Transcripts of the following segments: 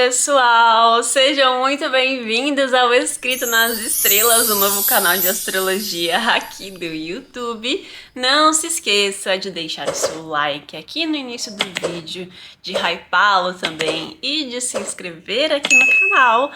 pessoal! Sejam muito bem-vindos ao Escrito nas Estrelas, o novo canal de astrologia aqui do YouTube. Não se esqueça de deixar o seu like aqui no início do vídeo, de hypá-lo também e de se inscrever aqui no canal.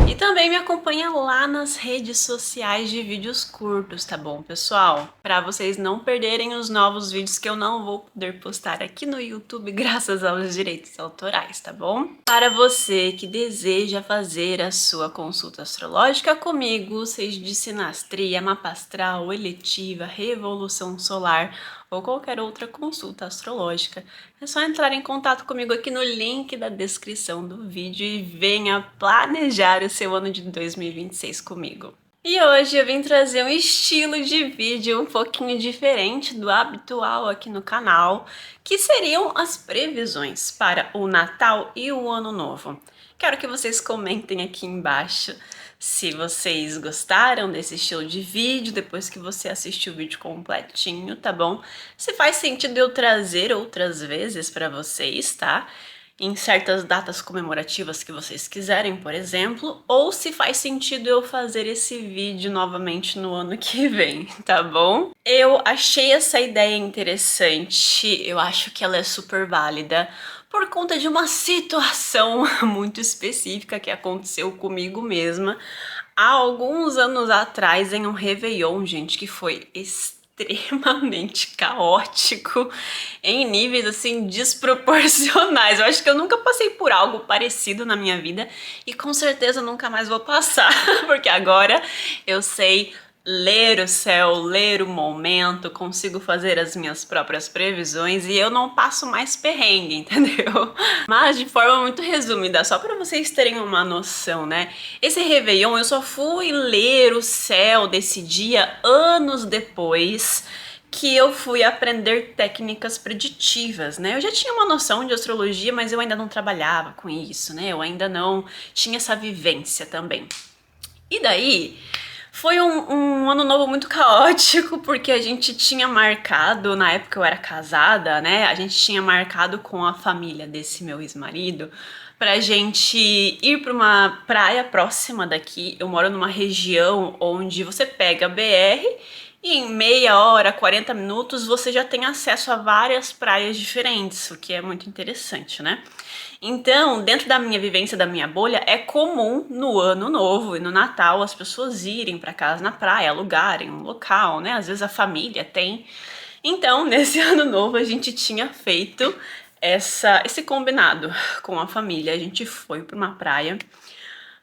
E também me acompanha lá nas redes sociais de vídeos curtos, tá bom, pessoal? Para vocês não perderem os novos vídeos que eu não vou poder postar aqui no YouTube graças aos direitos autorais, tá bom? Para você que deseja fazer a sua consulta astrológica comigo, seja de sinastria, mapa astral, eletiva, revolução solar ou qualquer outra consulta astrológica, é só entrar em contato comigo aqui no link da descrição do vídeo e venha planejar o seu ano de 2026 comigo. E hoje eu vim trazer um estilo de vídeo um pouquinho diferente do habitual aqui no canal, que seriam as previsões para o Natal e o Ano Novo. Quero que vocês comentem aqui embaixo se vocês gostaram desse estilo de vídeo, depois que você assistiu o vídeo completinho, tá bom? Se faz sentido eu trazer outras vezes para vocês, tá? Em certas datas comemorativas que vocês quiserem, por exemplo, ou se faz sentido eu fazer esse vídeo novamente no ano que vem, tá bom? Eu achei essa ideia interessante, eu acho que ela é super válida, por conta de uma situação muito específica que aconteceu comigo mesma há alguns anos atrás em um Réveillon, gente, que foi extremamente caótico em níveis assim desproporcionais. Eu acho que eu nunca passei por algo parecido na minha vida e com certeza nunca mais vou passar, porque agora eu sei ler o céu, ler o momento, consigo fazer as minhas próprias previsões e eu não passo mais perrengue, entendeu? Mas de forma muito resumida, só para vocês terem uma noção, né? Esse Réveillon eu só fui ler o céu desse dia anos depois que eu fui aprender técnicas preditivas, né? Eu já tinha uma noção de astrologia, mas eu ainda não trabalhava com isso, né? Eu ainda não tinha essa vivência também. E daí foi um ano novo muito caótico, porque a gente tinha marcado, na época eu era casada, né? A gente tinha marcado com a família desse meu ex-marido pra gente ir pra uma praia próxima daqui. Eu moro numa região onde você pega a BR e em meia hora, 40 minutos, você já tem acesso a várias praias diferentes, o que é muito interessante, né? Então, dentro da minha vivência, da minha bolha, é comum no Ano Novo e no Natal as pessoas irem para casa na praia, alugarem um local, né? Às vezes a família tem. Então, nesse Ano Novo, a gente tinha feito esse combinado com a família. A gente foi para uma praia.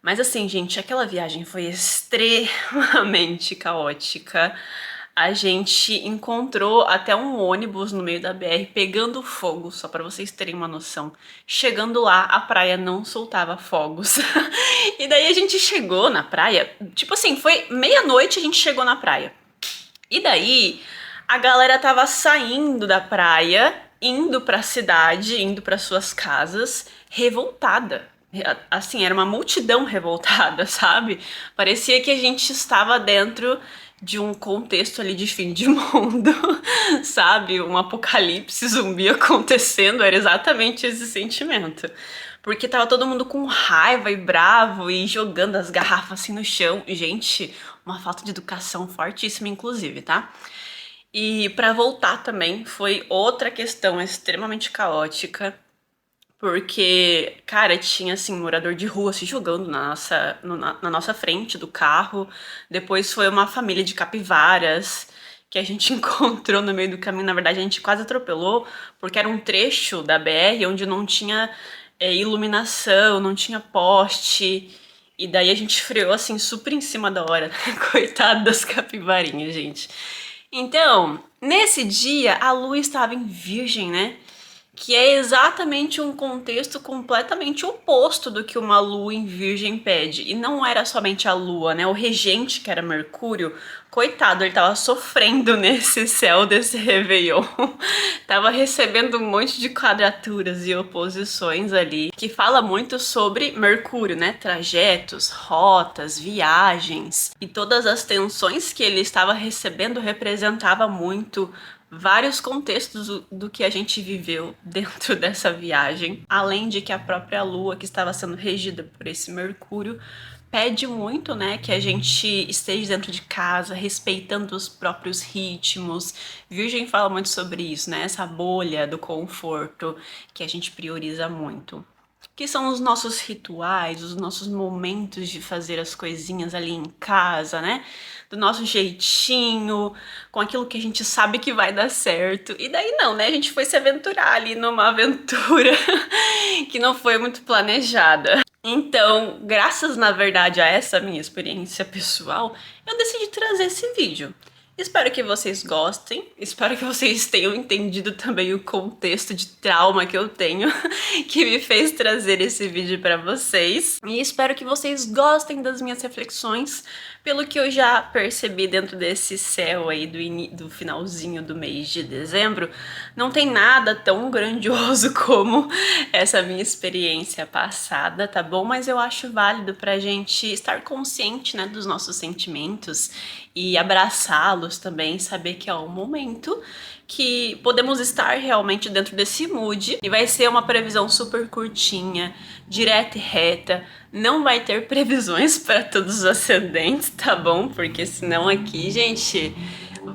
Mas assim, gente, aquela viagem foi extremamente caótica. A gente encontrou até um ônibus no meio da BR pegando fogo, só para vocês terem uma noção. Chegando lá, a praia não soltava fogos. E daí a gente chegou na praia, tipo assim, foi meia-noite a gente chegou na praia. E daí a galera tava saindo da praia, indo pra cidade, indo para suas casas, revoltada. Assim, era uma multidão revoltada, sabe? Parecia que a gente estava dentro de um contexto ali de fim de mundo, sabe? Um apocalipse zumbi acontecendo, era exatamente esse sentimento. Porque tava todo mundo com raiva e bravo e jogando as garrafas assim no chão. Gente, uma falta de educação fortíssima, inclusive, tá? E pra voltar também, foi outra questão extremamente caótica. Porque, cara, tinha, assim, morador de rua se jogando na nossa frente do carro. Depois foi uma família de capivaras que a gente encontrou no meio do caminho. Na verdade, a gente quase atropelou, porque era um trecho da BR onde não tinha iluminação, não tinha poste. E daí a gente freou, assim, super em cima da hora. Coitado das capivarinhas, gente. Então, nesse dia, a lua estava em Virgem, né? Que é exatamente um contexto completamente oposto do que uma lua em Virgem pede. E não era somente a lua, né? O regente, que era Mercúrio, coitado, ele tava sofrendo nesse céu desse Réveillon. Tava recebendo um monte de quadraturas e oposições ali, que fala muito sobre Mercúrio, né? Trajetos, rotas, viagens. E todas as tensões que ele estava recebendo representava muito vários contextos do que a gente viveu dentro dessa viagem, além de que a própria Lua, que estava sendo regida por esse Mercúrio, pede muito, né, que a gente esteja dentro de casa, respeitando os próprios ritmos. Virgem fala muito sobre isso, né, essa bolha do conforto que a gente prioriza muito. Que são os nossos rituais, os nossos momentos de fazer as coisinhas ali em casa, né? Do nosso jeitinho, com aquilo que a gente sabe que vai dar certo. E daí não, né? A gente foi se aventurar ali numa aventura que não foi muito planejada. Então, graças na verdade a essa minha experiência pessoal, eu decidi trazer esse vídeo. Espero que vocês gostem, espero que vocês tenham entendido também o contexto de trauma que eu tenho, que me fez trazer esse vídeo para vocês. E espero que vocês gostem das minhas reflexões, pelo que eu já percebi dentro desse céu aí do finalzinho do mês de dezembro, não tem nada tão grandioso como essa minha experiência passada, tá bom? Mas eu acho válido pra gente estar consciente, né, dos nossos sentimentos e abraçá-los também, saber que é um momento que podemos estar realmente dentro desse mood. E vai ser uma previsão super curtinha, direta e reta. Não vai ter previsões para todos os ascendentes, tá bom? Porque senão aqui, gente,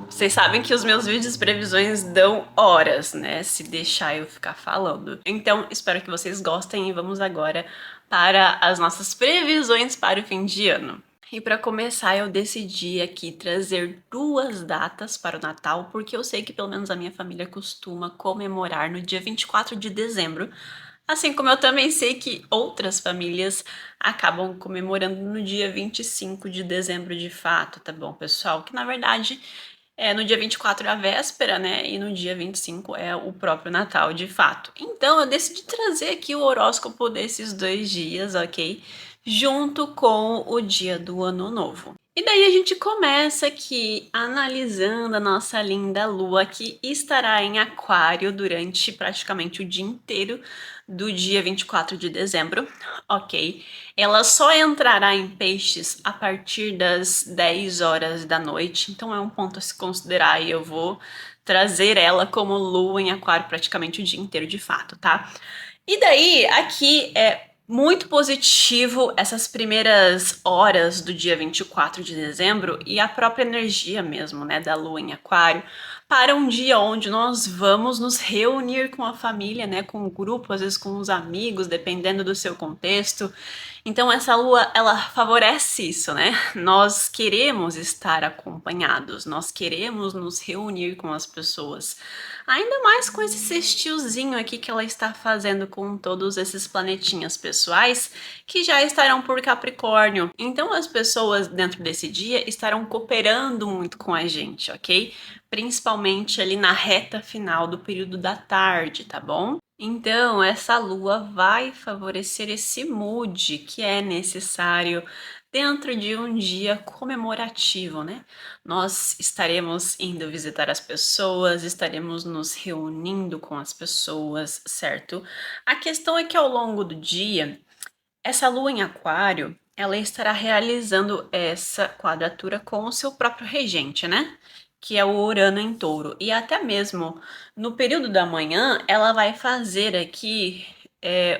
vocês sabem que os meus vídeos de previsões dão horas, né? Se deixar eu ficar falando. Então, espero que vocês gostem e vamos agora para as nossas previsões para o fim de ano. E para começar, eu decidi aqui trazer duas datas para o Natal, porque eu sei que pelo menos a minha família costuma comemorar no dia 24 de dezembro, assim como eu também sei que outras famílias acabam comemorando no dia 25 de dezembro de fato, tá bom, pessoal? Que na verdade no dia 24 é a véspera, né? E no dia 25 é o próprio Natal, de fato. Então eu decidi trazer aqui o horóscopo desses 2 dias, ok? Junto com o dia do Ano Novo. E daí a gente começa aqui analisando a nossa linda lua que estará em Aquário durante praticamente o dia inteiro do dia 24 de dezembro, ok? Ela só entrará em Peixes a partir das 10 horas da noite, então é um ponto a se considerar e eu vou trazer ela como lua em Aquário praticamente o dia inteiro de fato, tá? E daí, aqui é muito positivo essas primeiras horas do dia 24 de dezembro e a própria energia mesmo, né, da lua em Aquário, para um dia onde nós vamos nos reunir com a família, né, com o grupo, às vezes com os amigos, dependendo do seu contexto. Então essa lua, ela favorece isso, né? Nós queremos estar acompanhados, nós queremos nos reunir com as pessoas. Ainda mais com esse sextilzinho aqui que ela está fazendo com todos esses planetinhas pessoais que já estarão por Capricórnio. Então as pessoas dentro desse dia estarão cooperando muito com a gente, ok? Principalmente ali na reta final do período da tarde, tá bom? Então, essa lua vai favorecer esse mood que é necessário dentro de um dia comemorativo, né? Nós estaremos indo visitar as pessoas, estaremos nos reunindo com as pessoas, certo? A questão é que ao longo do dia, essa lua em Aquário, ela estará realizando essa quadratura com o seu próprio regente, né? Que é o Urano em Touro. E até mesmo no período da manhã, ela vai fazer aqui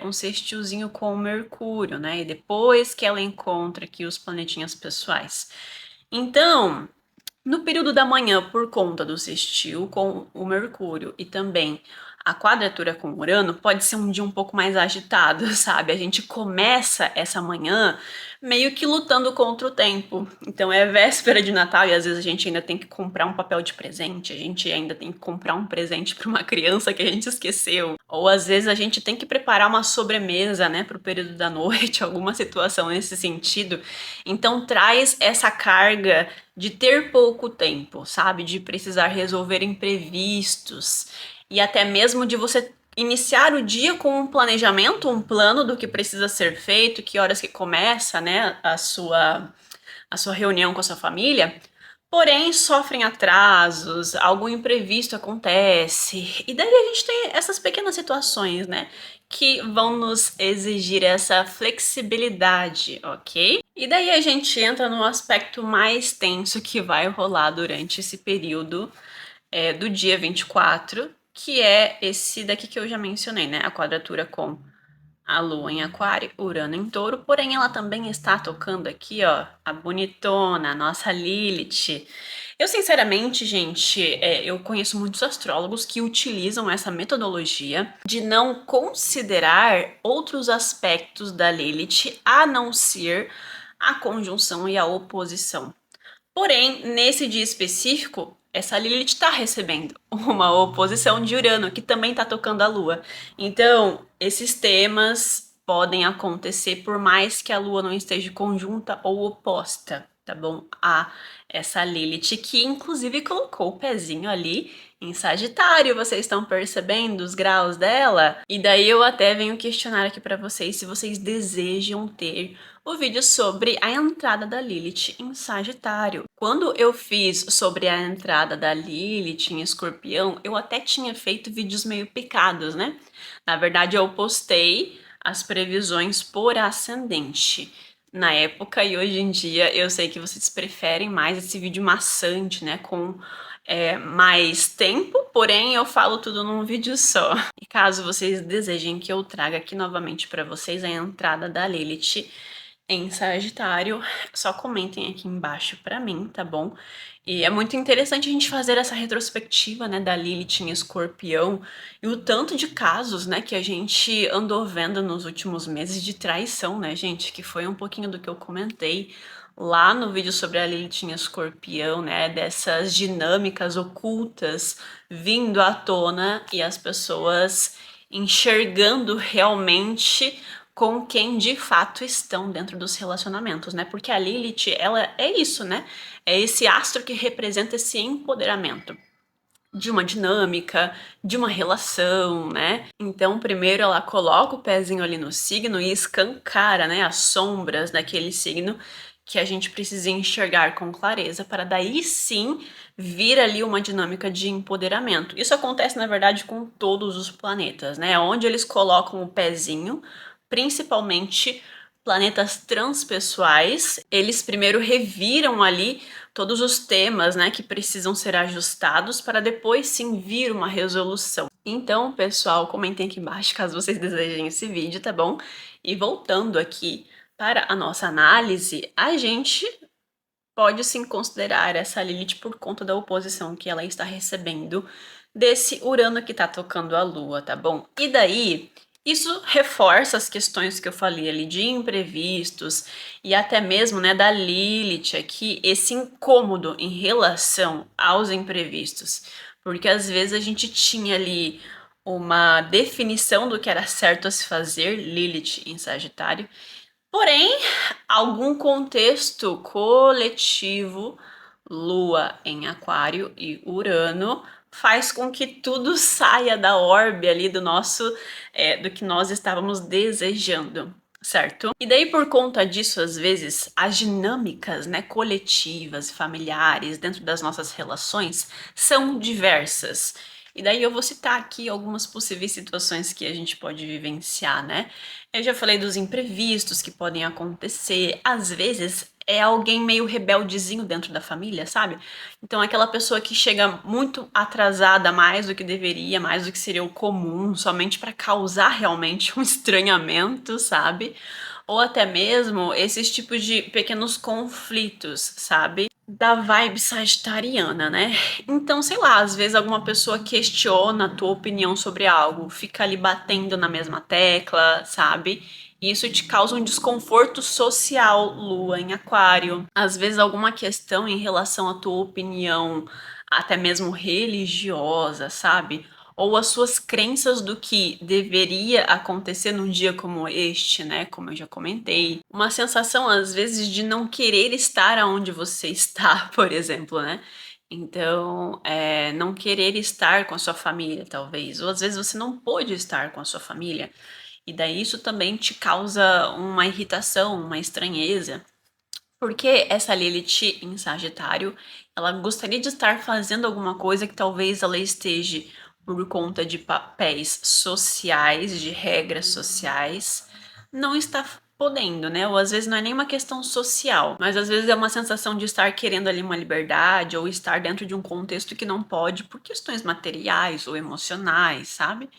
um sextilzinho com o Mercúrio, né? E depois que ela encontra aqui os planetinhas pessoais. Então, no período da manhã, por conta do sextil com o Mercúrio e também a quadratura com Urano, pode ser um dia um pouco mais agitado, sabe? A gente começa essa manhã meio que lutando contra o tempo. Então é véspera de Natal e às vezes a gente ainda tem que comprar um papel de presente, a gente ainda tem que comprar um presente para uma criança que a gente esqueceu. Ou às vezes a gente tem que preparar uma sobremesa, né, para o período da noite, alguma situação nesse sentido. Então traz essa carga de ter pouco tempo, sabe? De precisar resolver imprevistos e até mesmo de você iniciar o dia com um planejamento, um plano do que precisa ser feito, que horas que começa, né, a sua reunião com a sua família. Porém, sofrem atrasos, algum imprevisto acontece, e daí a gente tem essas pequenas situações, né, que vão nos exigir essa flexibilidade, ok? E daí a gente entra no aspecto mais tenso que vai rolar durante esse período do dia 24, que é esse daqui que eu já mencionei, né? A quadratura com a Lua em Aquário, Urano em Touro, porém ela também está tocando aqui, ó, a bonitona, a nossa Lilith. Eu, sinceramente, gente, eu conheço muitos astrólogos que utilizam essa metodologia de não considerar outros aspectos da Lilith a não ser a conjunção e a oposição. Porém, nesse dia específico, essa Lilith está recebendo uma oposição de Urano, que também está tocando a Lua. Então, esses temas podem acontecer por mais que a Lua não esteja conjunta ou oposta, tá bom? A essa Lilith, que inclusive colocou o pezinho ali em Sagitário. Vocês estão percebendo os graus dela? E daí eu até venho questionar aqui para vocês se vocês desejam ter o vídeo sobre a entrada da Lilith em Sagitário. Quando eu fiz sobre a entrada da Lilith em Escorpião, eu até tinha feito vídeos meio picados, né? Na verdade, eu postei as previsões por ascendente na época, e hoje em dia eu sei que vocês preferem mais esse vídeo maçante, né? Com mais tempo, porém eu falo tudo num vídeo só. E caso vocês desejem que eu traga aqui novamente para vocês a entrada da Lilith em Sagitário, só comentem aqui embaixo pra mim, tá bom? E é muito interessante a gente fazer essa retrospectiva, né, da Lilith em Escorpião e o tanto de casos, né, que a gente andou vendo nos últimos meses de traição, né, gente? Que foi um pouquinho do que eu comentei lá no vídeo sobre a Lilith em Escorpião, né, dessas dinâmicas ocultas vindo à tona e as pessoas enxergando realmente com quem de fato estão dentro dos relacionamentos, né? Porque a Lilith, ela é isso, né? É esse astro que representa esse empoderamento de uma dinâmica, de uma relação, né? Então, primeiro ela coloca o pezinho ali no signo e escancara, né, as sombras daquele signo que a gente precisa enxergar com clareza para daí sim vir ali uma dinâmica de empoderamento. Isso acontece, na verdade, com todos os planetas, né? Onde eles colocam o pezinho, principalmente planetas transpessoais, eles primeiro reviram ali todos os temas, né, que precisam ser ajustados para depois sim vir uma resolução. Então, pessoal, comentem aqui embaixo caso vocês desejem esse vídeo, tá bom? E voltando aqui para a nossa análise, a gente pode sim considerar essa Lilith por conta da oposição que ela está recebendo desse Urano que tá tocando a Lua, tá bom? E daí, isso reforça as questões que eu falei ali de imprevistos e até mesmo, né, da Lilith aqui, esse incômodo em relação aos imprevistos. Porque às vezes a gente tinha ali uma definição do que era certo a se fazer, Lilith em Sagitário, porém, algum contexto coletivo, Lua em Aquário e Urano, faz com que tudo saia da orbe ali do nosso, do que nós estávamos desejando, certo? E daí, por conta disso, às vezes, as dinâmicas, né, coletivas, familiares, dentro das nossas relações, são diversas. E daí eu vou citar aqui algumas possíveis situações que a gente pode vivenciar, né? Eu já falei dos imprevistos que podem acontecer. Às vezes é alguém meio rebeldezinho dentro da família, sabe? Então aquela pessoa que chega muito atrasada, mais do que deveria, mais do que seria o comum, somente para causar realmente um estranhamento, sabe? Ou até mesmo esses tipos de pequenos conflitos, sabe? Da vibe sagitariana, né? Então, sei lá, às vezes alguma pessoa questiona a tua opinião sobre algo, fica ali batendo na mesma tecla, sabe? E isso te causa um desconforto social, Lua em Aquário. Às vezes alguma questão em relação à tua opinião, até mesmo religiosa, sabe? Ou as suas crenças do que deveria acontecer num dia como este, né? Como eu já comentei. Uma sensação, às vezes, de não querer estar onde você está, por exemplo, né? Então, não querer estar com a sua família, talvez. Ou às vezes você não pôde estar com a sua família. E daí isso também te causa uma irritação, uma estranheza. Porque essa Lilith em Sagitário, ela gostaria de estar fazendo alguma coisa que talvez ela esteja por conta de papéis sociais, de regras sociais, não está podendo, né? Ou às vezes não é nem uma questão social, mas às vezes é uma sensação de estar querendo ali uma liberdade ou estar dentro de um contexto que não pode por questões materiais ou emocionais, sabe?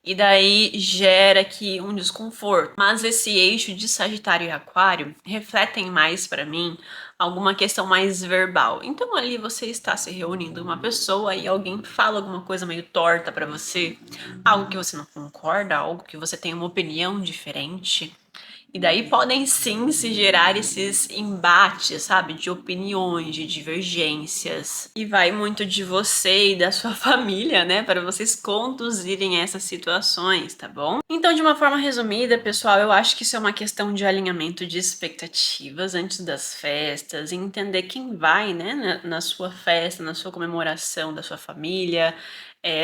E daí gera aqui um desconforto. Mas esse eixo de Sagitário e Aquário refletem mais para mim alguma questão mais verbal. Então ali você está se reunindo com uma pessoa e alguém fala alguma coisa meio torta para você, algo que você não concorda, algo que você tem uma opinião diferente. E daí podem sim se gerar esses embates, sabe, de opiniões, de divergências. E vai muito de você e da sua família, né, para vocês conduzirem essas situações, tá bom? Então, de uma forma resumida, pessoal, eu acho que isso é uma questão de alinhamento de expectativas antes das festas, e entender quem vai, né, na sua festa, na sua comemoração da sua família,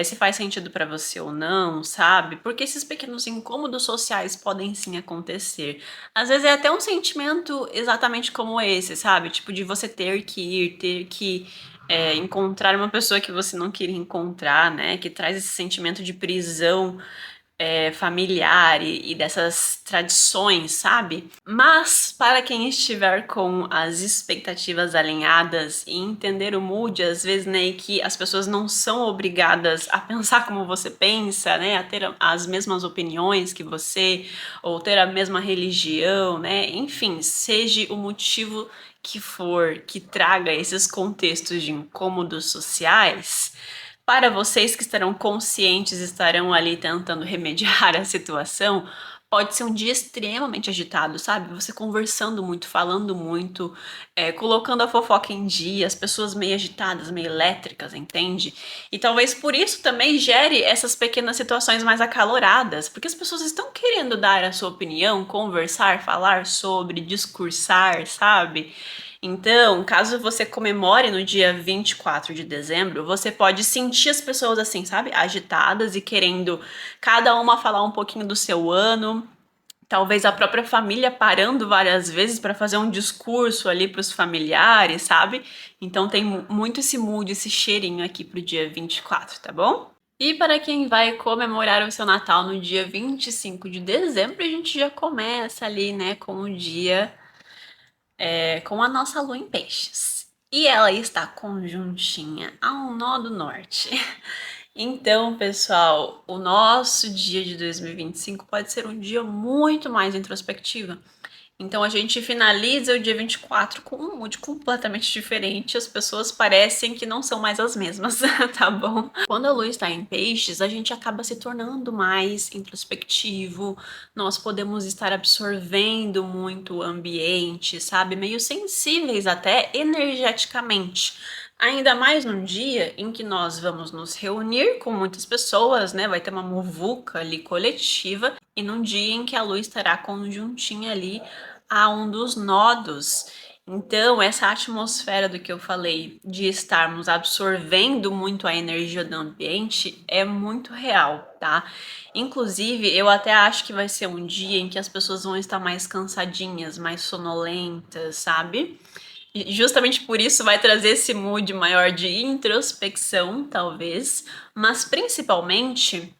se faz sentido pra você ou não, sabe? Porque esses pequenos incômodos sociais podem sim acontecer. Às vezes é até um sentimento exatamente como esse, sabe? Tipo, de você ter que ir, ter que encontrar uma pessoa que você não queria encontrar, né? Que traz esse sentimento de prisão familiar e dessas tradições, sabe? Mas para quem estiver com as expectativas alinhadas e entender o mood, às vezes, né, que as pessoas não são obrigadas a pensar como você pensa, né, a ter as mesmas opiniões que você, ou ter a mesma religião, né, enfim, seja o motivo que for que traga esses contextos de incômodos sociais, para vocês que estarão conscientes, estarão ali tentando remediar a situação, pode ser um dia extremamente agitado, sabe? Você conversando muito, falando muito, colocando a fofoca em dia, as pessoas meio agitadas, meio elétricas, entende? E talvez por isso também gere essas pequenas situações mais acaloradas, porque as pessoas estão querendo dar a sua opinião, conversar, falar sobre, discursar, sabe? Então, caso você comemore no dia 24 de dezembro, você pode sentir as pessoas assim, sabe? Agitadas e querendo cada uma falar um pouquinho do seu ano. Talvez a própria família parando várias vezes para fazer um discurso ali para os familiares, sabe? Então tem muito esse mood, esse cheirinho aqui pro dia 24, tá bom? E para quem vai comemorar o seu Natal no dia 25 de dezembro, a gente já começa ali, né, com o dia com a nossa lua em peixes. E ela está conjuntinha a um nó do norte. Então, pessoal, o nosso dia de 2025 pode ser um dia muito mais introspectivo. Então a gente finaliza o dia 24 com um mood completamente diferente. As pessoas parecem que não são mais as mesmas, tá bom? Quando a lua está em peixes, a gente acaba se tornando mais introspectivo. Nós podemos estar absorvendo muito o ambiente, sabe? Meio sensíveis até energeticamente. Ainda mais num dia em que nós vamos nos reunir com muitas pessoas, né? Vai ter uma muvuca ali coletiva, e num dia em que a lua estará conjuntinha ali a um dos nodos. Então, essa atmosfera do que eu falei, de estarmos absorvendo muito a energia do ambiente, é muito real, tá? Inclusive, eu até acho que vai ser um dia em que as pessoas vão estar mais cansadinhas, mais sonolentas, sabe? E justamente por isso vai trazer esse mood maior de introspecção, talvez, mas principalmente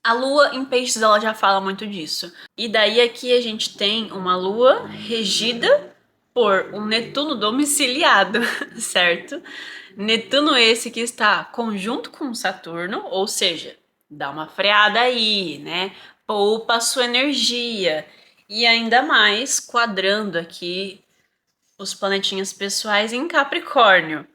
a lua em peixes ela já fala muito disso. E daí aqui a gente tem uma lua regida por um Netuno domiciliado, certo? Netuno esse que está conjunto com Saturno, ou seja, dá uma freada aí, né? Poupa a sua energia. E ainda mais quadrando aqui os planetinhas pessoais em Capricórnio.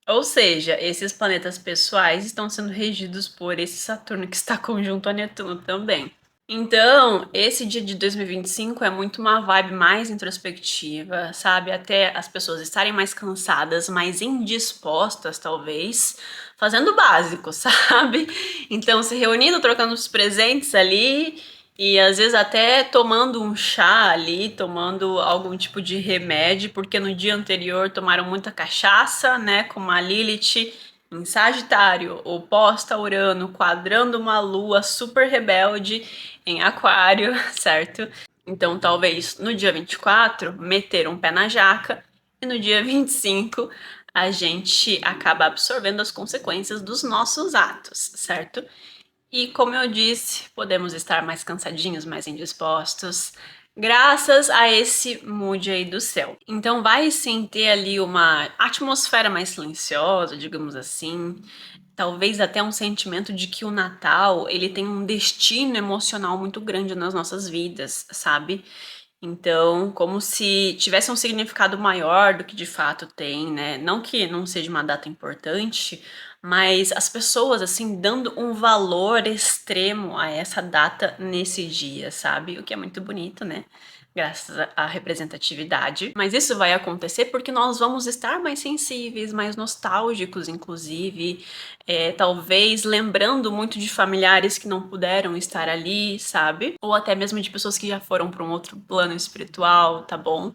Ou seja, esses planetas pessoais estão sendo regidos por esse Saturno que está conjunto a Netuno também. Então, esse dia de 2025 é muito uma vibe mais introspectiva, sabe? Até as pessoas estarem mais cansadas, mais indispostas, talvez, fazendo o básico, sabe? Então, se reunindo, trocando os presentes ali e às vezes até tomando um chá ali, tomando algum tipo de remédio, porque no dia anterior tomaram muita cachaça, né? Com a Lilith em Sagitário, oposta a Urano, quadrando uma lua super rebelde em Aquário, certo? Então, talvez no dia 24 meter um pé na jaca e no dia 25 a gente acaba absorvendo as consequências dos nossos atos, certo? E como eu disse, podemos estar mais cansadinhos, mais indispostos, graças a esse mood aí do céu. Então vai sim ter ali uma atmosfera mais silenciosa, digamos assim. Talvez até um sentimento de que o Natal, ele tem um destino emocional muito grande nas nossas vidas, sabe? Então, como se tivesse um significado maior do que de fato tem, né? Não que não seja uma data importante, mas as pessoas, assim, dando um valor extremo a essa data nesse dia, sabe? O que é muito bonito, né? Graças à representatividade. Mas isso vai acontecer porque nós vamos estar mais sensíveis, mais nostálgicos, inclusive, talvez lembrando muito de familiares que não puderam estar ali, sabe? Ou até mesmo de pessoas que já foram para um outro plano espiritual, tá bom?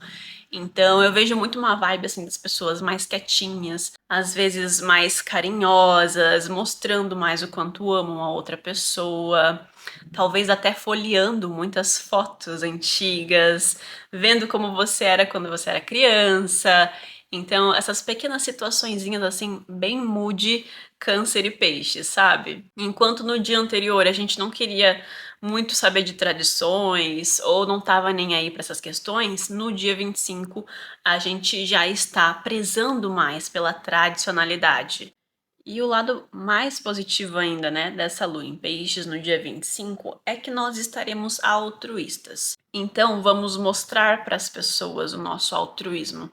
Então eu vejo muito uma vibe assim das pessoas mais quietinhas, às vezes mais carinhosas, mostrando mais o quanto amam a outra pessoa, talvez até folheando muitas fotos antigas, vendo como você era quando você era criança. Então, essas pequenas situaçõezinhas assim, bem mood câncer e peixes, sabe? Enquanto no dia anterior a gente não queria muito saber de tradições ou não tava nem aí para essas questões, no dia 25 a gente já está prezando mais pela tradicionalidade. E o lado mais positivo ainda, né, dessa lua em peixes no dia 25 é que nós estaremos altruístas. Então vamos mostrar para as pessoas o nosso altruísmo.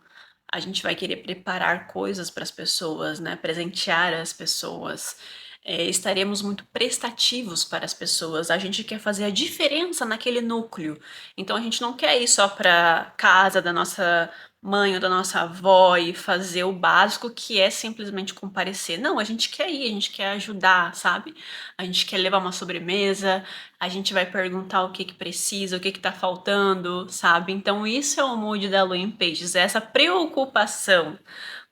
A gente vai querer preparar coisas para as pessoas, né, presentear as pessoas. Estaremos muito prestativos para as pessoas. A gente quer fazer a diferença naquele núcleo. Então a gente não quer ir só para casa da nossa mãe ou da nossa avó e fazer o básico que é simplesmente comparecer. Não, a gente quer ir, a gente quer ajudar, sabe? A gente quer levar uma sobremesa, a gente vai perguntar o que que precisa, o que que tá faltando, sabe? Então isso é o mood da Lua em Peixes, é essa preocupação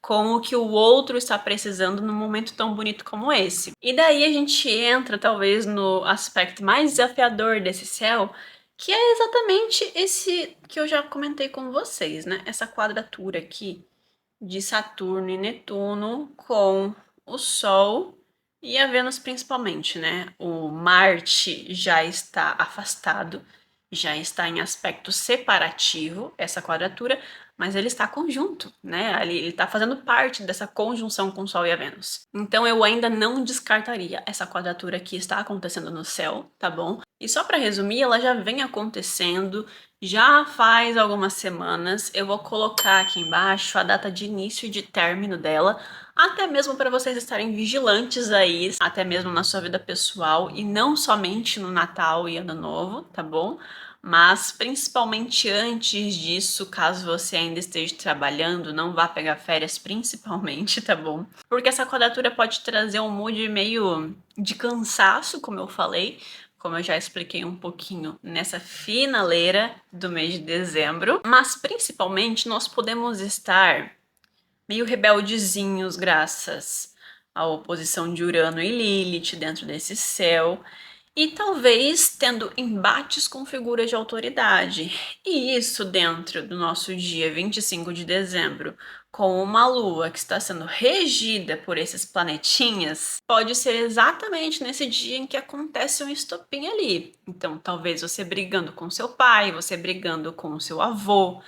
com o que o outro está precisando num momento tão bonito como esse. E daí a gente entra talvez no aspecto mais desafiador desse céu, que é exatamente esse que eu já comentei com vocês, né? Essa quadratura aqui de Saturno e Netuno com o Sol e a Vênus principalmente, né? O Marte já está afastado, já está em aspecto separativo, essa quadratura, mas ele está conjunto, né? Ele está fazendo parte dessa conjunção com o Sol e a Vênus. Então eu ainda não descartaria essa quadratura que está acontecendo no céu, tá bom? E só para resumir, ela já vem acontecendo já faz algumas semanas. Eu vou colocar aqui embaixo a data de início e de término dela, até mesmo para vocês estarem vigilantes aí, até mesmo na sua vida pessoal e não somente no Natal e Ano Novo, tá bom? Mas principalmente antes disso, caso você ainda esteja trabalhando, não vá pegar férias principalmente, tá bom? Porque essa quadratura pode trazer um mood meio de cansaço, como eu falei, como eu já expliquei um pouquinho nessa finaleira do mês de dezembro, mas principalmente nós podemos estar meio rebeldezinhos graças à oposição de Urano e Lilith dentro desse céu. E talvez tendo embates com figuras de autoridade. E isso dentro do nosso dia 25 de dezembro, com uma lua que está sendo regida por esses planetinhas, pode ser exatamente nesse dia em que acontece um estopim ali. Então, talvez você brigando com seu pai, você brigando com o seu avô.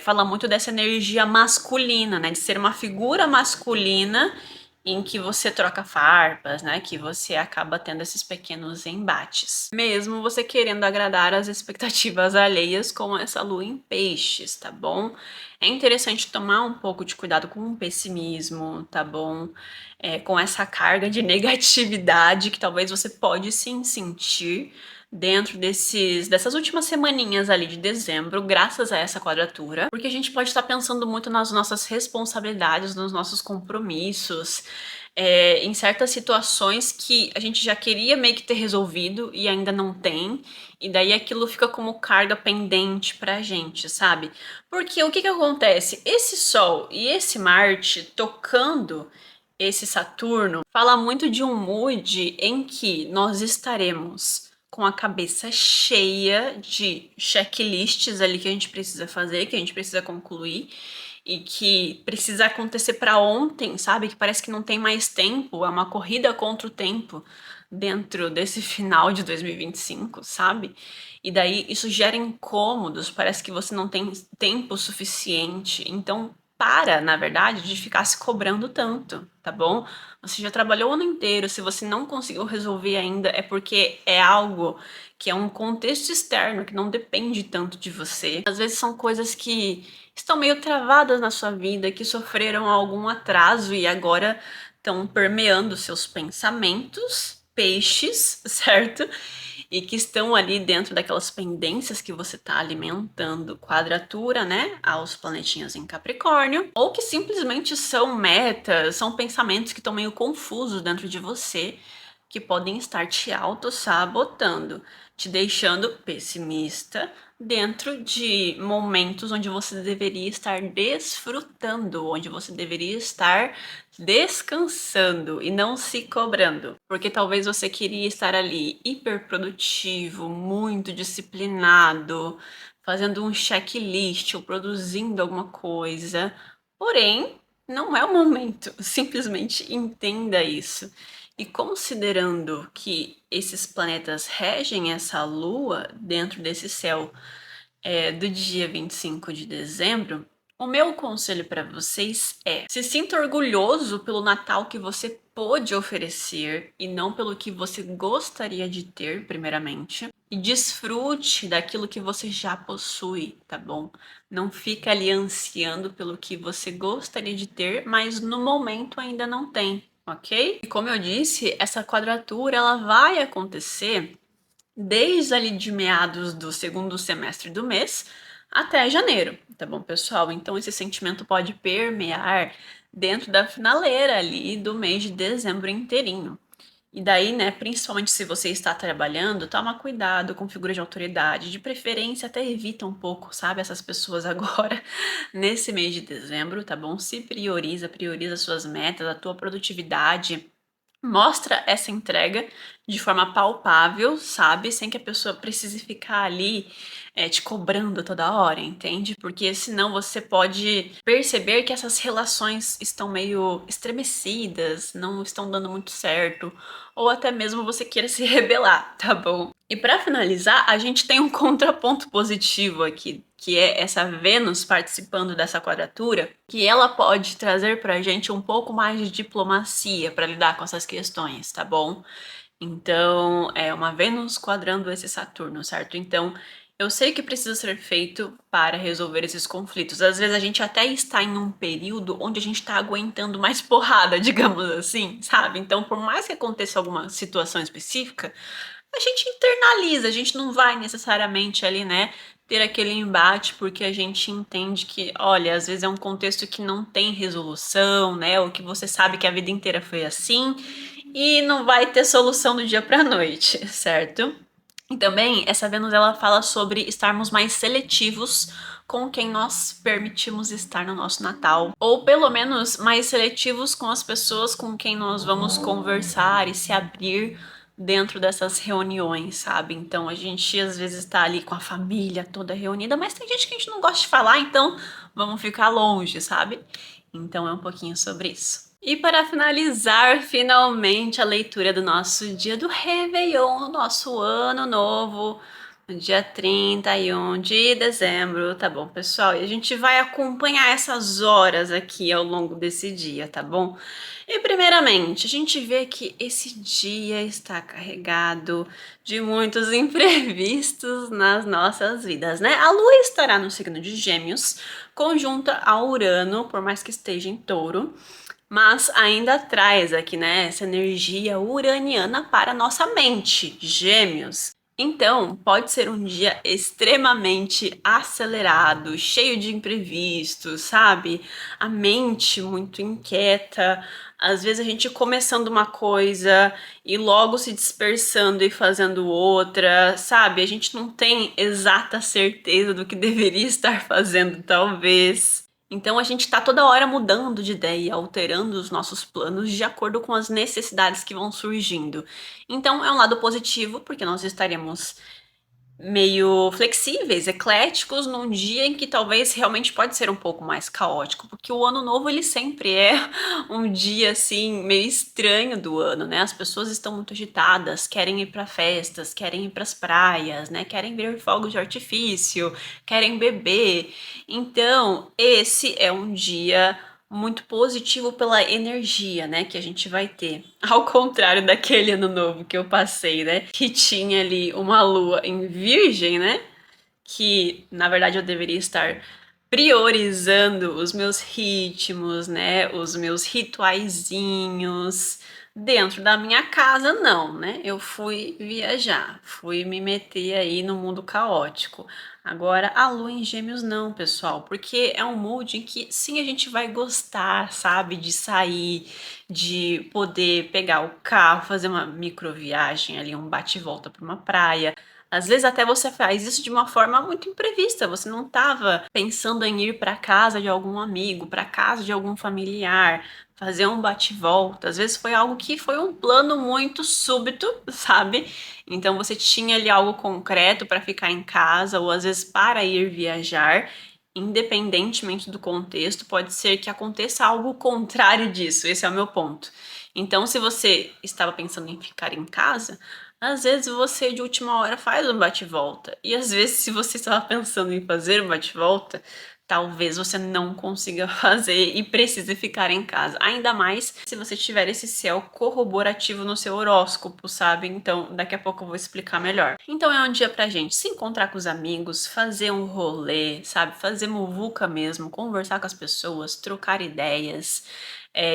Fala muito dessa energia masculina, né? De ser uma figura masculina em que você troca farpas, né? Que você acaba tendo esses pequenos embates. Mesmo você querendo agradar as expectativas alheias com essa lua em peixes, tá bom? É interessante tomar um pouco de cuidado com o pessimismo, tá bom? Com essa carga de negatividade que talvez você pode sim sentir dentro dessas últimas semaninhas ali de dezembro, graças a essa quadratura, porque a gente pode estar pensando muito nas nossas responsabilidades, nos nossos compromissos, em certas situações que a gente já queria meio que ter resolvido e ainda não tem, e daí aquilo fica como carga pendente pra gente, sabe? Porque o que que acontece? Esse Sol e esse Marte tocando esse Saturno fala muito de um mood em que nós estaremos com a cabeça cheia de checklists ali que a gente precisa fazer, que a gente precisa concluir e que precisa acontecer para ontem, sabe? Que parece que não tem mais tempo, é uma corrida contra o tempo dentro desse final de 2025, sabe? E daí isso gera incômodos, parece que você não tem tempo suficiente. Então, na verdade, de ficar se cobrando tanto, tá bom? Você já trabalhou o ano inteiro, se você não conseguiu resolver ainda, é porque é algo que é um contexto externo, que não depende tanto de você. Às vezes são coisas que estão meio travadas na sua vida, que sofreram algum atraso e agora estão permeando seus pensamentos, peixes, certo? E que estão ali dentro daquelas pendências que você está alimentando, quadratura, né, aos planetinhas em Capricórnio, ou que simplesmente são metas, são pensamentos que estão meio confusos dentro de você, que podem estar te auto-sabotando, te deixando pessimista dentro de momentos onde você deveria estar desfrutando, onde você deveria estar descansando e não se cobrando. Porque talvez você queria estar ali hiperprodutivo, muito disciplinado, fazendo um checklist ou produzindo alguma coisa. Porém, não é o momento. Simplesmente entenda isso. E considerando que esses planetas regem essa lua dentro desse céu do dia 25 de dezembro, o meu conselho para vocês é: se sinta orgulhoso pelo Natal que você pôde oferecer e não pelo que você gostaria de ter, primeiramente. E desfrute daquilo que você já possui, tá bom? Não fica ali ansiando pelo que você gostaria de ter, mas no momento ainda não tem, ok? E como eu disse, essa quadratura ela vai acontecer desde ali de meados do segundo semestre do mês até janeiro, tá bom, pessoal? Então esse sentimento pode permear dentro da finaleira ali do mês de dezembro inteirinho. E daí, né, principalmente se você está trabalhando, toma cuidado com figuras de autoridade, de preferência até evita um pouco, sabe, essas pessoas agora nesse mês de dezembro, tá bom? Se prioriza suas metas, a tua produtividade. Mostra essa entrega de forma palpável, sabe? Sem que a pessoa precise ficar ali te cobrando toda hora, entende? Porque senão você pode perceber que essas relações estão meio estremecidas, não estão dando muito certo, ou até mesmo você queira se rebelar, tá bom? E para finalizar, a gente tem um contraponto positivo aqui, que é essa Vênus participando dessa quadratura, que ela pode trazer pra gente um pouco mais de diplomacia para lidar com essas questões, tá bom? Então, é uma Vênus quadrando esse Saturno, certo? Então, eu sei que precisa ser feito para resolver esses conflitos. Às vezes a gente até está em um período onde a gente está aguentando mais porrada, digamos assim, sabe? Então, por mais que aconteça alguma situação específica, a gente internaliza, a gente não vai necessariamente ali, né, ter aquele embate, porque a gente entende que, olha, às vezes é um contexto que não tem resolução, né, ou que você sabe que a vida inteira foi assim e não vai ter solução do dia para noite, certo? E também essa Vênus ela fala sobre estarmos mais seletivos com quem nós permitimos estar no nosso Natal, ou pelo menos mais seletivos com as pessoas com quem nós vamos conversar e se abrir dentro dessas reuniões, sabe? Então a gente às vezes tá ali com a família toda reunida, mas tem gente que a gente não gosta de falar, então vamos ficar longe, sabe? Então é um pouquinho sobre isso. E para finalizar, finalmente a leitura do nosso dia do Réveillon, nosso ano novo, no dia 31 de dezembro, tá bom, pessoal? E a gente vai acompanhar essas horas aqui ao longo desse dia, tá bom? E primeiramente, a gente vê que esse dia está carregado de muitos imprevistos nas nossas vidas, né? A Lua estará no signo de Gêmeos, conjunta a Urano, por mais que esteja em Touro, mas ainda traz aqui, né, essa energia uraniana para a nossa mente, Gêmeos. Então, pode ser um dia extremamente acelerado, cheio de imprevistos, sabe? A mente muito inquieta. Às vezes a gente começando uma coisa e logo se dispersando e fazendo outra, sabe? A gente não tem exata certeza do que deveria estar fazendo, talvez. Então a gente está toda hora mudando de ideia, alterando os nossos planos de acordo com as necessidades que vão surgindo. Então é um lado positivo, porque nós estaremos meio flexíveis, ecléticos, num dia em que talvez realmente pode ser um pouco mais caótico, porque o ano novo ele sempre é um dia assim meio estranho do ano, né? As pessoas estão muito agitadas, querem ir para festas, querem ir para as praias, né? Querem ver fogos de artifício, querem beber. Então, esse é um dia muito positivo pela energia, né, que a gente vai ter. Ao contrário daquele ano novo que eu passei, né, que tinha ali uma lua em Virgem, né, que na verdade eu deveria estar priorizando os meus ritmos, né, os meus rituaizinhos dentro da minha casa, não, né? Eu fui viajar, fui me meter aí no mundo caótico. Agora, a lua em Gêmeos não, pessoal, porque é um mood em que sim a gente vai gostar, sabe, de sair, de poder pegar o carro, fazer uma microviagem ali, um bate e volta para uma praia. Às vezes até você faz isso de uma forma muito imprevista, você não estava pensando em ir para casa de algum amigo, para casa de algum familiar, fazer um bate-volta. Às vezes foi algo que foi um plano muito súbito, sabe? Então você tinha ali algo concreto para ficar em casa ou às vezes para ir viajar. Independentemente do contexto, pode ser que aconteça algo contrário disso. Esse é o meu ponto. Então, se você estava pensando em ficar em casa, às vezes você de última hora faz um bate-volta. E às vezes, se você estava pensando em fazer um bate-volta, talvez você não consiga fazer e precise ficar em casa. Ainda mais se você tiver esse céu corroborativo no seu horóscopo, sabe? Então, daqui a pouco eu vou explicar melhor. Então, é um dia pra gente se encontrar com os amigos, fazer um rolê, sabe? Fazer muvuca mesmo, conversar com as pessoas, trocar ideias,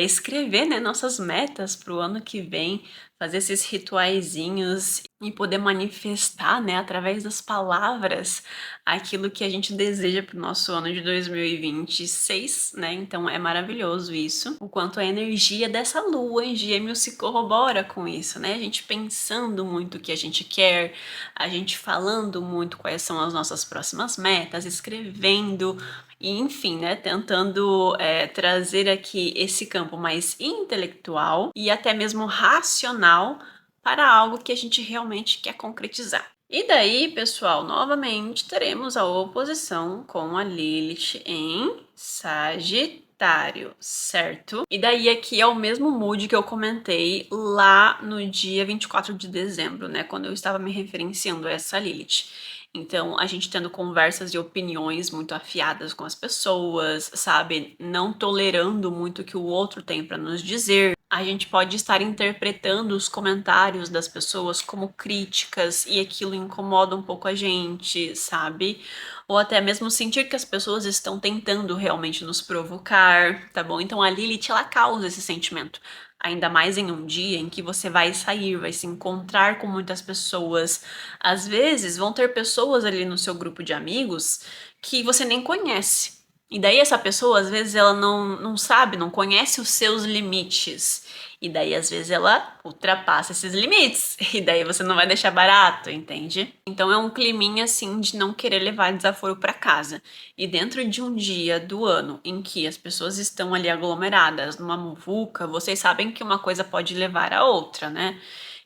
escrever, né, nossas metas pro ano que vem, fazer esses rituaizinhos e poder manifestar, né, através das palavras, aquilo que a gente deseja para o nosso ano de 2026, né? Então é maravilhoso isso. O quanto a energia dessa lua em Gêmeos se corrobora com isso, né? A gente pensando muito o que a gente quer, a gente falando muito quais são as nossas próximas metas, escrevendo. E, enfim, né, tentando trazer aqui esse campo mais intelectual e até mesmo racional para algo que a gente realmente quer concretizar. E daí, pessoal, novamente teremos a oposição com a Lilith em Sagitário, certo? E daí aqui é o mesmo mood que eu comentei lá no dia 24 de dezembro, né, quando eu estava me referenciando a essa Lilith. Então, a gente tendo conversas e opiniões muito afiadas com as pessoas, sabe? Não tolerando muito o que o outro tem para nos dizer. A gente pode estar interpretando os comentários das pessoas como críticas e aquilo incomoda um pouco a gente, sabe? Ou até mesmo sentir que as pessoas estão tentando realmente nos provocar, tá bom? Então a Lilith, ela causa esse sentimento. Ainda mais em um dia em que você vai sair, vai se encontrar com muitas pessoas. Às vezes vão ter pessoas ali no seu grupo de amigos que você nem conhece. E daí essa pessoa, às vezes, ela não sabe, não conhece os seus limites. E daí, às vezes, ela ultrapassa esses limites. E daí você não vai deixar barato, entende? Então é um climinha assim de não querer levar desaforo para casa. E dentro de um dia do ano em que as pessoas estão ali aglomeradas numa muvuca, vocês sabem que uma coisa pode levar a outra, né?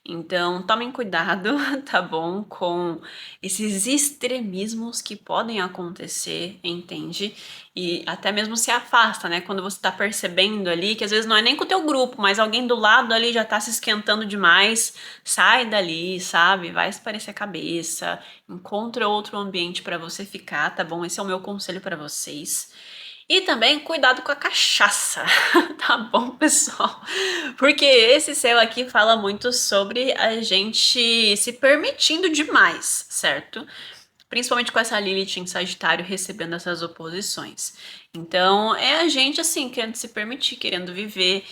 Então, tomem cuidado, tá bom? Com esses extremismos que podem acontecer, entende? E até mesmo se afasta, né? Quando você tá percebendo ali que às vezes não é nem com o teu grupo, mas alguém do lado ali já tá se esquentando demais, sai dali, sabe? Vai esparecer a cabeça, encontra outro ambiente para você ficar, tá bom? Esse é o meu conselho para vocês. E também cuidado com a cachaça, tá bom, pessoal? Porque esse céu aqui fala muito sobre a gente se permitindo demais, certo? Principalmente com essa Lilith em Sagitário recebendo essas oposições. Então, é a gente, assim, querendo se permitir, querendo viver,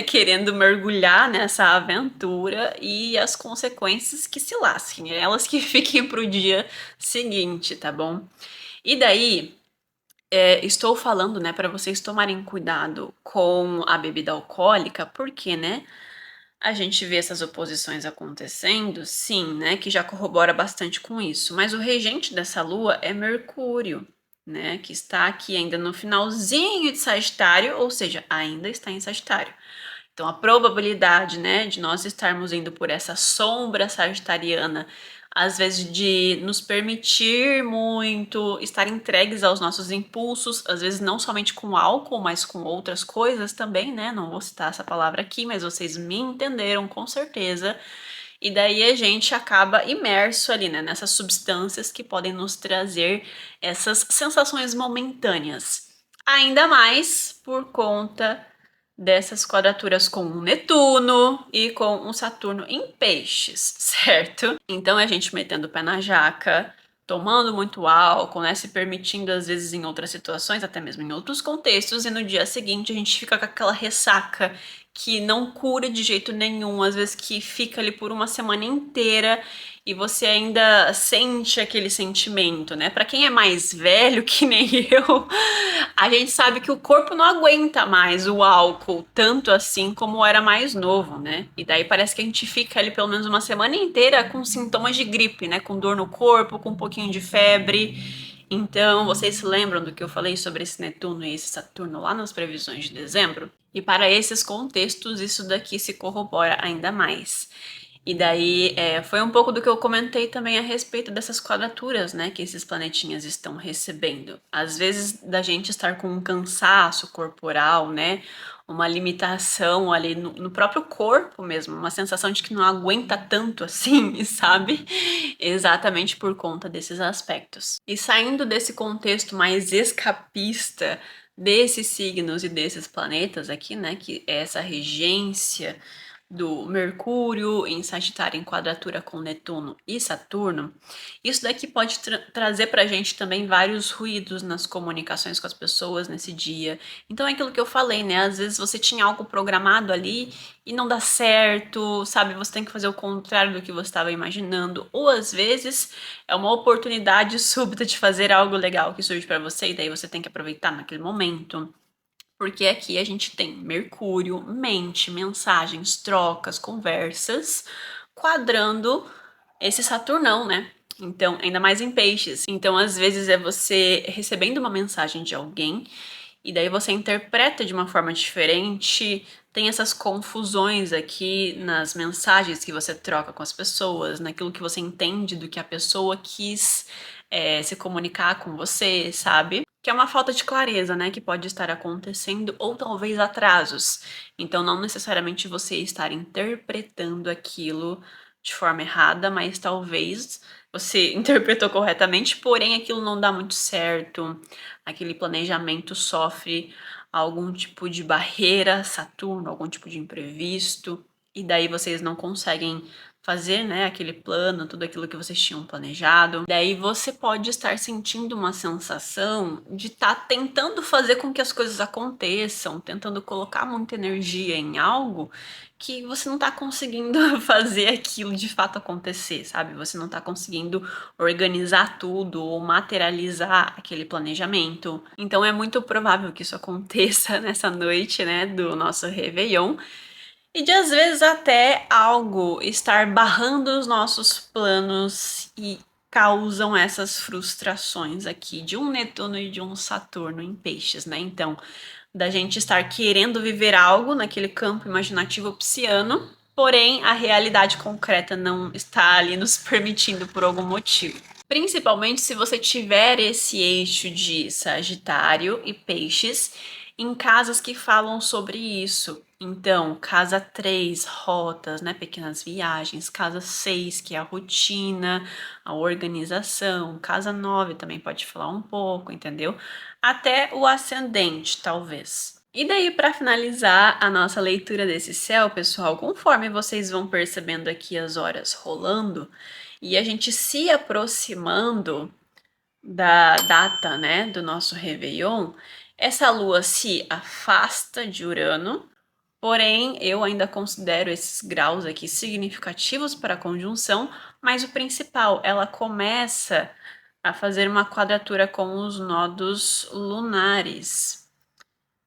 querendo mergulhar nessa aventura e as consequências que se lasquem, elas que fiquem pro dia seguinte, tá bom? E daí, estou falando, né, para vocês tomarem cuidado com a bebida alcoólica, porque, né, a gente vê essas oposições acontecendo, sim, né, que já corrobora bastante com isso. Mas o regente dessa lua é Mercúrio, né, que está aqui ainda no finalzinho de Sagitário, ou seja, ainda está em Sagitário. Então, a probabilidade, né, de nós estarmos indo por essa sombra sagitariana às vezes de nos permitir muito, estar entregues aos nossos impulsos, às vezes não somente com álcool, mas com outras coisas também, né? Não vou citar essa palavra aqui, mas vocês me entenderam com certeza. E daí a gente acaba imerso ali, né, nessas substâncias que podem nos trazer essas sensações momentâneas. Ainda mais por conta dessas quadraturas com o Netuno e com o Saturno em peixes, certo? Então a gente metendo o pé na jaca, tomando muito álcool, né, se permitindo às vezes em outras situações, até mesmo em outros contextos, e no dia seguinte a gente fica com aquela ressaca que não cura de jeito nenhum, às vezes que fica ali por uma semana inteira e você ainda sente aquele sentimento, né? Para quem é mais velho, que nem eu, a gente sabe que o corpo não aguenta mais o álcool tanto assim como era mais novo, né? E daí parece que a gente fica ali pelo menos uma semana inteira com sintomas de gripe, né? Com dor no corpo, com um pouquinho de febre. Então, vocês se lembram do que eu falei sobre esse Netuno e esse Saturno lá nas previsões de dezembro? E para esses contextos, isso daqui se corrobora ainda mais. E daí foi um pouco do que eu comentei também a respeito dessas quadraturas, né, que esses planetinhas estão recebendo. Às vezes da gente estar com um cansaço corporal, né, uma limitação ali no próprio corpo mesmo, uma sensação de que não aguenta tanto assim, sabe? Exatamente por conta desses aspectos. E saindo desse contexto mais escapista desses signos e desses planetas aqui, né, que é essa regência do Mercúrio em Sagitário em quadratura com Netuno e Saturno, isso daqui pode trazer pra gente também vários ruídos nas comunicações com as pessoas nesse dia. Então é aquilo que eu falei, né? Às vezes você tinha algo programado ali e não dá certo, sabe? Você tem que fazer o contrário do que você estava imaginando, ou às vezes é uma oportunidade súbita de fazer algo legal que surge para você e daí você tem que aproveitar naquele momento. Porque aqui a gente tem Mercúrio, mente, mensagens, trocas, conversas, quadrando esse Saturnão, né? Então, ainda mais em peixes. Então, às vezes é você recebendo uma mensagem de alguém e daí você interpreta de uma forma diferente. Tem essas confusões aqui nas mensagens que você troca com as pessoas, naquilo que você entende do que a pessoa quis se comunicar com você, sabe? Que é uma falta de clareza, né, que pode estar acontecendo, ou talvez atrasos. Então, não necessariamente você estar interpretando aquilo de forma errada, mas talvez você interpretou corretamente, porém aquilo não dá muito certo, aquele planejamento sofre algum tipo de barreira, Saturno, algum tipo de imprevisto, e daí vocês não conseguem fazer, né, aquele plano, tudo aquilo que vocês tinham planejado. Daí você pode estar sentindo uma sensação de estar tentando fazer com que as coisas aconteçam, tentando colocar muita energia em algo que você não tá conseguindo fazer aquilo de fato acontecer, sabe? Você não tá conseguindo organizar tudo ou materializar aquele planejamento. Então é muito provável que isso aconteça nessa noite, né, do nosso Réveillon. E de às vezes até algo estar barrando os nossos planos e causam essas frustrações aqui de um Netuno e de um Saturno em peixes, né? Então, da gente estar querendo viver algo naquele campo imaginativo pisciano, porém a realidade concreta não está ali nos permitindo por algum motivo. Principalmente se você tiver esse eixo de Sagitário e Peixes em casas que falam sobre isso. Então, casa 3, rotas, né, pequenas viagens, casa 6, que é a rotina, a organização, casa 9 também pode falar um pouco, entendeu? Até o ascendente, talvez. E daí, para finalizar a nossa leitura desse céu, pessoal, conforme vocês vão percebendo aqui as horas rolando e a gente se aproximando da data, né, do nosso Réveillon, essa lua se afasta de Urano, porém eu ainda considero esses graus aqui significativos para a conjunção, mas o principal, ela começa a fazer uma quadratura com os nodos lunares.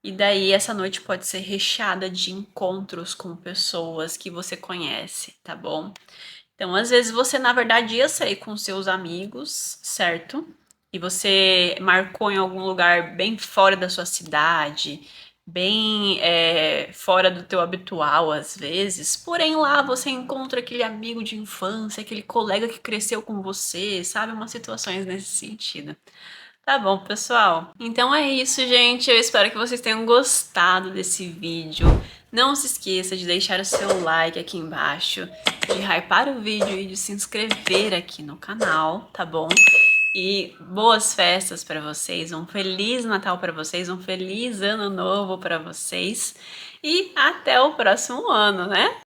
E daí essa noite pode ser recheada de encontros com pessoas que você conhece, tá bom? Então, às vezes você na verdade ia sair com seus amigos, certo? E você marcou em algum lugar bem fora da sua cidade, bem fora do teu habitual às vezes, porém lá você encontra aquele amigo de infância, aquele colega que cresceu com você, sabe? Umas situações nesse sentido. Tá bom, pessoal? Então é isso, gente. Eu espero que vocês tenham gostado desse vídeo. Não se esqueça de deixar o seu like aqui embaixo, de hypar o vídeo e de se inscrever aqui no canal, tá bom? E boas festas para vocês, um feliz Natal para vocês, um feliz ano novo para vocês e até o próximo ano, né?